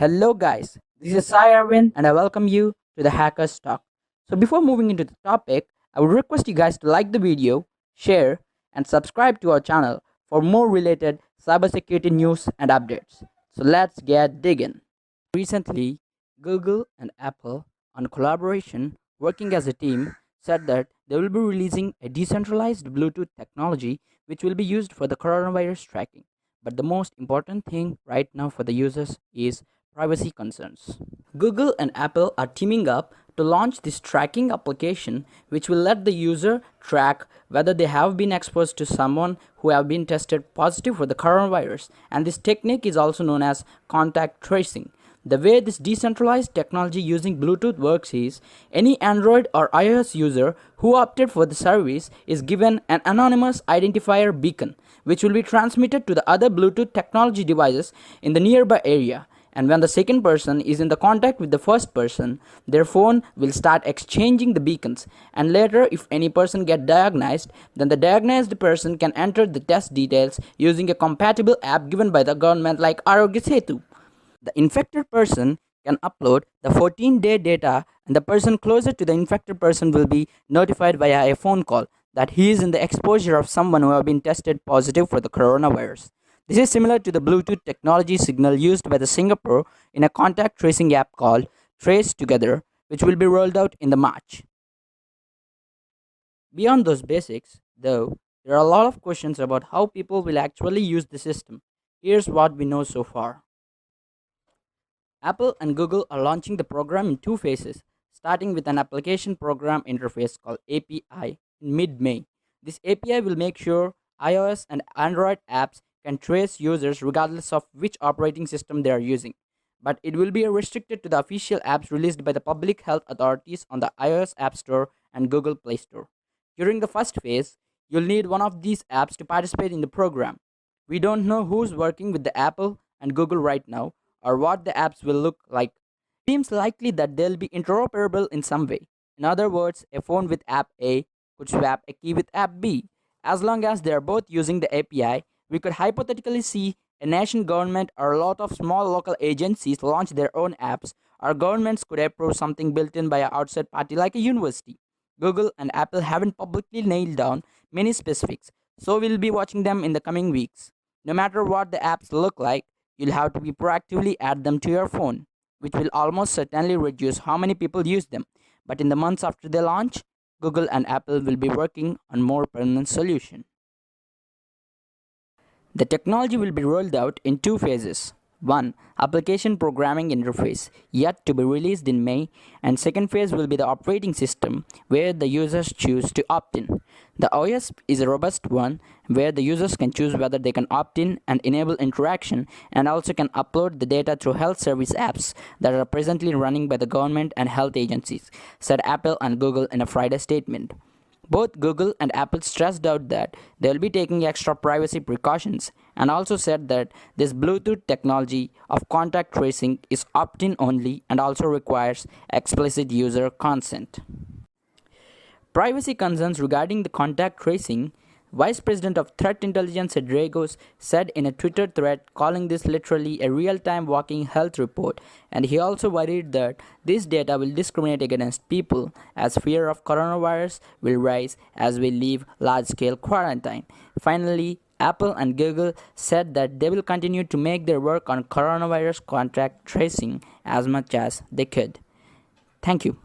Hello, guys. This is Sai Arvind, and I welcome you to the Hackers Talk. So, before moving into the topic, I would request you guys to like the video, share, and subscribe to our channel for more related cybersecurity news and updates. So, let's get digging. Recently, Google and Apple, on collaboration, working as a team, said that they will be releasing a decentralized Bluetooth technology which will be used for the coronavirus tracking. But the most important thing right now for the users is privacy concerns. Google and Apple are teaming up to launch this tracking application which will let the user track whether they have been exposed to someone who have been tested positive for the coronavirus, and this technique is also known as contact tracing. The way this decentralized technology using Bluetooth works is any Android or iOS user who opted for the service is given an anonymous identifier beacon which will be transmitted to the other Bluetooth technology devices in the nearby area. And when the second person is in the contact with the first person, their phone will start exchanging the beacons, and later if any person get diagnosed, then the diagnosed person can enter the test details using a compatible app given by the government like Arogya Setu. The infected person can upload the 14-day data, and the person closer to the infected person will be notified via a phone call that he is in the exposure of someone who have been tested positive for the coronavirus. This is similar to the Bluetooth technology signal used by the Singapore in a contact tracing app called Trace Together, which will be rolled out in the March. Beyond those basics, though, there are a lot of questions about how people will actually use the system. Here's what we know so far. Apple and Google are launching the program in two phases, starting with an application program interface called API in mid May. This API will make sure iOS and Android apps can trace users regardless of which operating system they are using. But it will be restricted to the official apps released by the public health authorities on the iOS App Store and Google Play Store. During the first phase, you'll need one of these apps to participate in the program. We don't know who's working with the Apple and Google right now or what the apps will look like. It seems likely that they'll be interoperable in some way. In other words, a phone with app A could swap a key with app B. As long as they are both using the API, we could hypothetically see a nation government or a lot of small local agencies launch their own apps, or governments could approve something built in by an outside party like a university. Google and Apple haven't publicly nailed down many specifics, so we'll be watching them in the coming weeks. No matter what the apps look like, you'll have to be proactively add them to your phone, which will almost certainly reduce how many people use them. But in the months after they launch, Google and Apple will be working on more permanent solution. The technology will be rolled out in two phases. One, application programming interface, yet to be released in May, and second phase will be the operating system, where the users choose to opt in. The OS is a robust one, where the users can choose whether they can opt in and enable interaction, and also can upload the data through health service apps that are presently running by the government and health agencies, said Apple and Google in a Friday statement. Both Google and Apple stressed out that they will be taking extra privacy precautions, and also said that this Bluetooth technology of contact tracing is opt-in only and also requires explicit user consent. Privacy concerns regarding the contact tracing. Vice President of Threat Intelligence Ed Dragos said in a Twitter thread calling this literally a real-time walking health report, and he also worried that this data will discriminate against people as fear of coronavirus will rise as we leave large-scale quarantine. Finally, Apple and Google said that they will continue to make their work on coronavirus contact tracing as much as they could. Thank you.